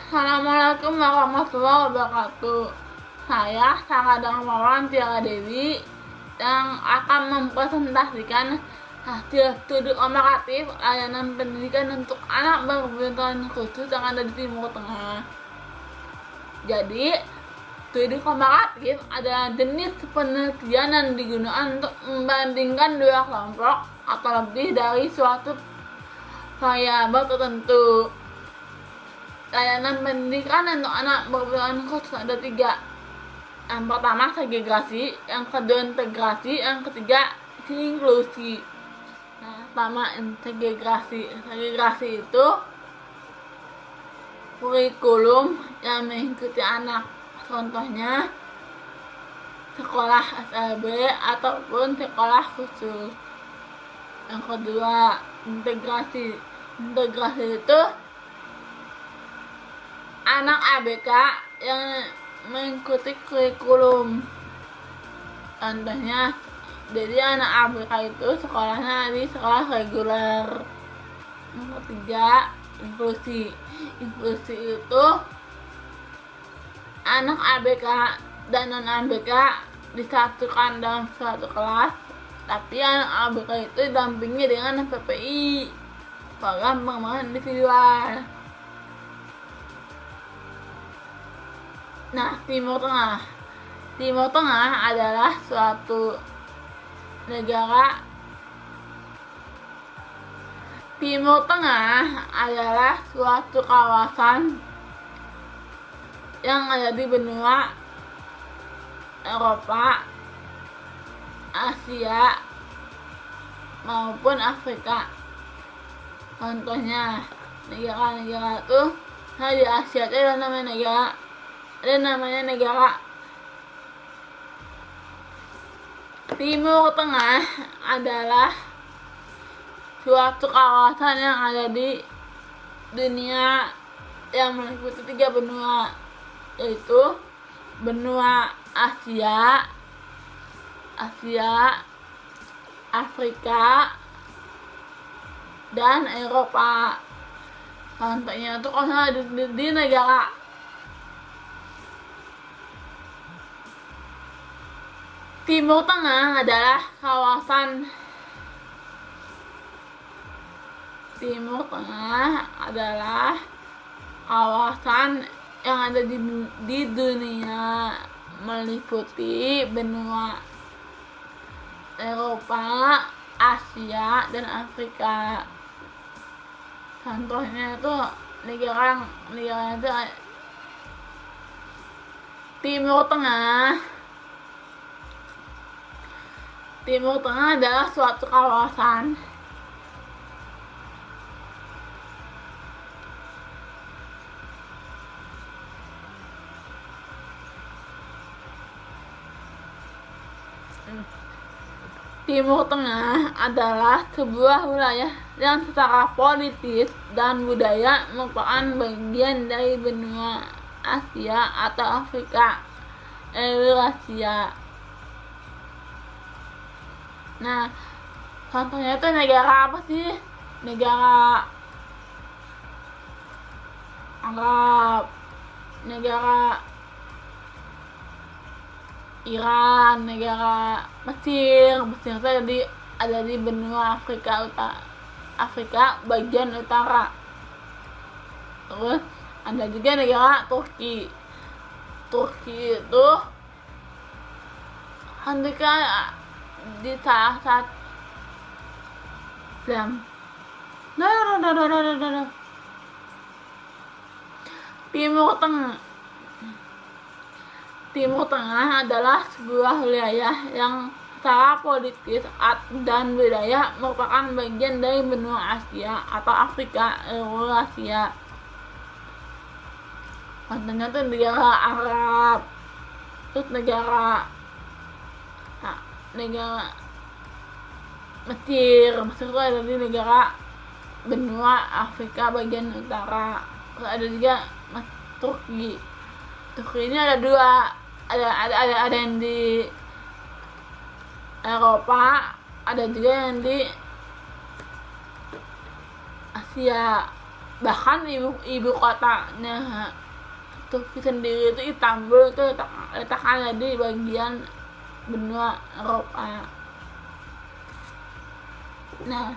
Assalamualaikum warahmatullahi wabarakatuh. Saya Sarah Darmawan Tiara Dewi yang akan mempresentasikan hasil studi komparatif layanan pendidikan untuk anak berkebutuhan khusus yang ada di Timur Tengah. Jadi, studi komparatif adalah jenis penelitian yang digunakan untuk membandingkan dua kelompok atau lebih dari suatu variabel tertentu. Layanan pendidikan untuk anak berkebutuhan khusus ada 3. Yang pertama segregasi, yang kedua integrasi, yang ketiga inklusi. Nah, pertama segregasi itu kurikulum yang mengikuti anak, contohnya sekolah SLB ataupun sekolah khusus. Yang kedua integrasi itu anak ABK yang mengikuti kurikulum, contohnya jadi anak ABK itu sekolahnya di sekolah reguler. Yang ketiga inklusi itu anak ABK dan non ABK disatukan dalam suatu kelas, tapi anak ABK itu didampingi dengan PPI, program pengembangan individual. Nah, Timur Tengah adalah suatu negara. Timur Tengah adalah suatu kawasan yang ada di benua Eropa, Asia, maupun Afrika. Contohnya negara-negara tuh, nah di Asia itu ada namanya negara Timur Tengah adalah suatu kawasan yang ada di dunia yang meliputi 3 benua, yaitu benua Asia, Afrika, dan Eropa. Contohnya itu kalau di negara Timur Tengah adalah kawasan yang ada di dunia, meliputi benua Eropa, Asia, dan Afrika. Contohnya itu negara itu Timur Tengah adalah suatu kawasan Timur Tengah adalah sebuah wilayah yang secara politis dan budaya merupakan bagian dari benua Asia atau Afrika Eurasia. Nah, contohnya itu negara apa sih? Negara Arab, negara Iran, negara Mesir itu ada di benua Afrika bagian utara. Terus ada juga negara Turki itu ketika di saat Timur Tengah adalah sebuah wilayah yang secara politis dan budaya merupakan bagian dari benua Asia atau Afrika Eurasia. Contohnya itu negara Arab, terus negara Mesir itu ada di negara benua Afrika bagian utara. Terus ada juga Turki ini ada 2, ada yang di Eropa, ada juga yang di Asia. bahkan ibu kotanya Turki sendiri itu Istanbul itu letaknya di bagian benua Eropa. Nah,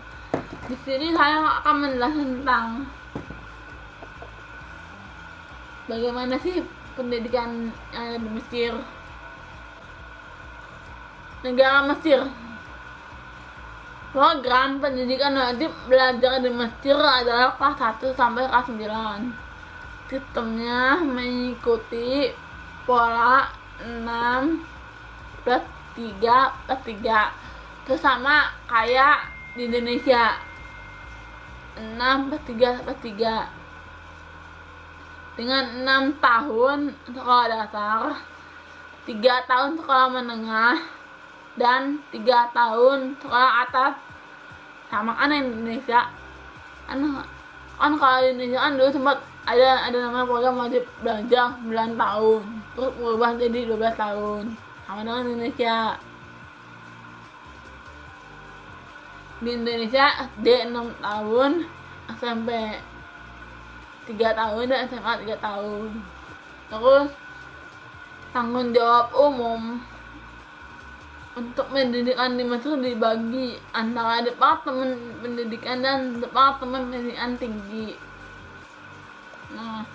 di sini saya akan menjelaskan tentang bagaimana sih pendidikan di Mesir. Negara Mesir. Program pendidikan wajib belajar di Mesir adalah kelas 1 sampai kelas 9. Sistemnya mengikuti pola 6 plus 3 plus 3. Itu sama kayak di Indonesia. 6 plus 3 plus 3. Dengan 6 tahun sekolah dasar, 3 tahun sekolah menengah, dan 3 tahun sekolah atas. Sama kan Indonesia kan kalau di Indonesia kan dulu sempat ada namanya program wajib belajar 9 tahun terus berubah jadi 12 tahun sama dengan Indonesia. Di Indonesia SD 6 tahun, SMP 3 tahun, dan SMA 3 tahun. Terus tanggung jawab umum untuk pendidikan di Mesir dibagi antara Departemen Pendidikan dan Departemen Pendidikan Tinggi. Nah,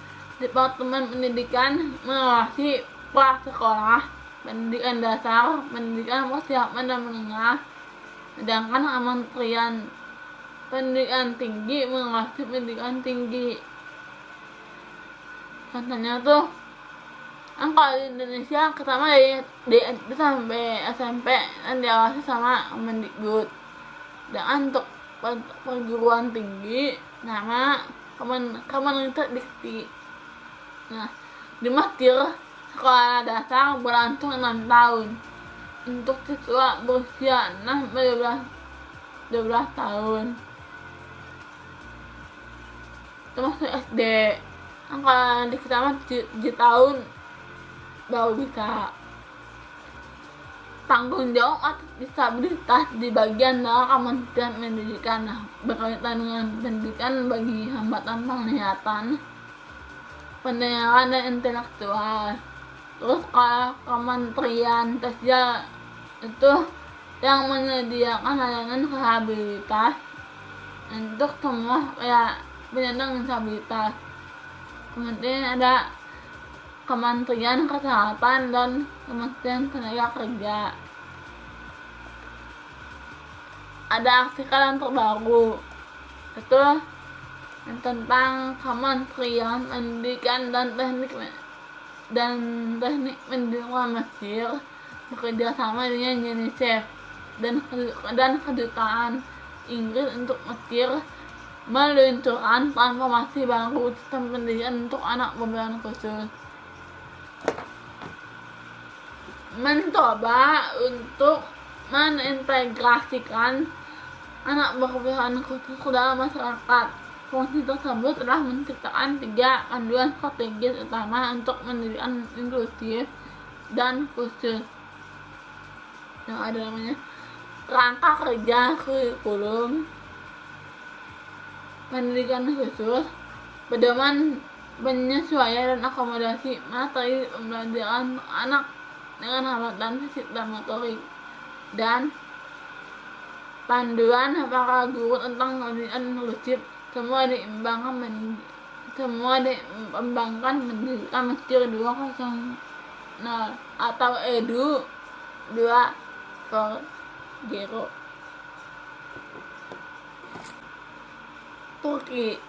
Departemen Pendidikan mengawasi prasekolah, pendidikan dasar, pendidikan persiapan dan menengah, sedangkan Kementerian Pendidikan Tinggi mengawasi pendidikan tinggi. Contohnya tuh kan kalau di Indonesia pertama dari SD sampai SMP kan diawasi sama Kemendikbud. Dan untuk perguruan tinggi nama Kemendikti. Nah, di Mesir sekolah dasar berlangsung 6 tahun untuk siswa berusia 6-12 tahun. Termasuk SD. Kan kalau di kita 7 tahun baru bisa. Tanggung jawab atas disabilitas di bagian dalam Kementerian Pendidikan. Nah, berkaitan dengan pendidikan bagi hambatan penglihatan, pendengaran dan intelektual. Terus kalau Kementerian Sosial itu yang menyediakan layanan rehabilitas untuk semua penyandang disabilitas. Kemudian ada Kementerian Kesehatan dan Kementerian Tenaga Kerja. Ada artikel yang terbaru itu tentang Kementerian Pendidikan dan Teknik Pendidikan Mesir bekerja sama dengan UNICEF dan Kedutaan Inggris untuk Mesir meluncurkan transformasi baru sistem pendidikan untuk anak berkebutuhan khusus. Mencoba untuk mengintegrasikan anak berkebutuhan khusus ke dalam masyarakat. Fungsi tersebut telah menciptakan 3 panduan strategis utama untuk pendidikan inklusif dan khusus, yang ada namanya kerangka kerja kurikulum pendidikan khusus, pedoman penyesuaian dan akomodasi materi pembelajaran anak dengan hambatan fisik dan motorik, dan panduan para guru tentang pendidikan inklusif. Semua dikembangkan pendidikan Mesir 2.0 atau Edu 2.0. Turki.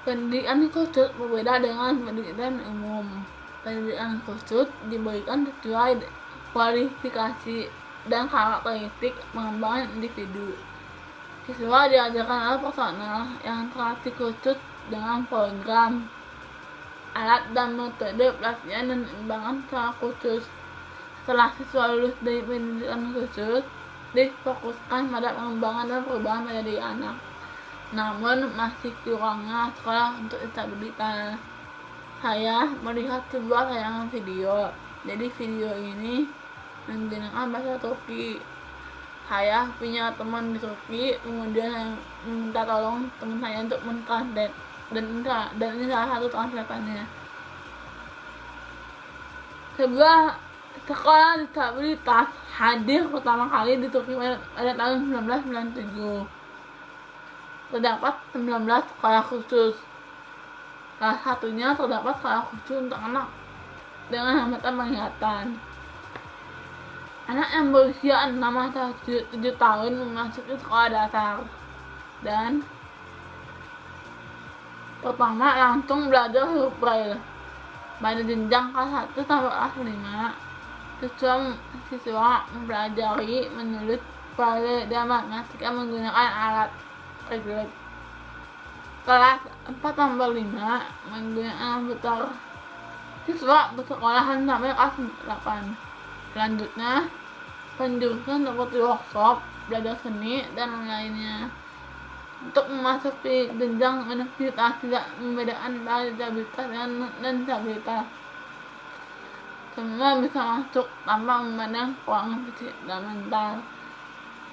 Pendidikan khusus berbeda dengan pendidikan umum. Pendidikan khusus diberikan sesuai kualifikasi dan karakteristik pengembangan individu. Siswa diajarkan hal personal yang terlatih khusus dengan program, alat dan metode pelatihan dan pengembangan secara khusus. Setelah siswa lulus dari pendidikan khusus, difokuskan pada pengembangan dan perubahan pada diri anak. Namun masih kurangnya sekolah untuk disabilitas. Saya melihat sebuah tayangan video. Jadi video ini menggunakan bahasa Turki. Saya punya teman di Turki, kemudian saya minta tolong teman saya untuk mentranslate, dan ini salah satu translatannya. Sebuah sekolah disabilitas hadir pertama kali di Turki pada tahun 1997. Terdapat 19 sekolah khusus. Salah satunya terdapat sekolah khusus untuk anak dengan hambatan penglihatan. Anak yang berusia 6 atau 7 tahun memasuki sekolah dasar dan pertama langsung belajar huruf Braille. Pada jenjang kelas 1 sampai kelas 5, siswa mempelajari menulis Braille dan matematika menggunakan alat Reglate. Kelas 4 sampai 5 menggunakan komputer. Siswa bersekolahan sampai kelas 8. Selanjutnya, penjurusan seperti workshop, belajar seni, dan lainnya. Untuk memasuki jenjang universitas tidak membedakan antara disabilitas dan disabilitas. Semua bisa masuk tanpa memandang keuangan fisik dan mental.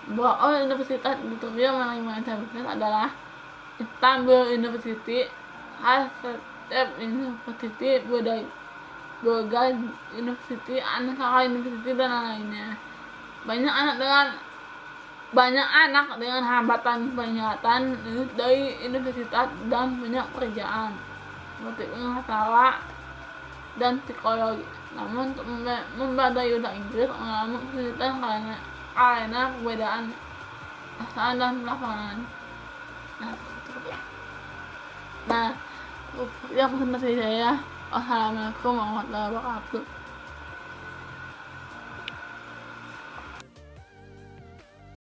Beberapa universitas di Turki yang menerima disabilitas adalah Istanbul University, Hacettepe University, Burgas University, Ankara University, dan lainnya. Banyak anak dengan hambatan penglihatan lulus dari universitas dan punya pekerjaan seperti pengacara dan psikologi. Namun untuk mempelajari bahasa Inggris mengalami kesulitan karena perbedaan bahasa dan pelafalan. Nah, yang presentasi saya. Wassalamualaikum warahmatullahi wabarakatuh.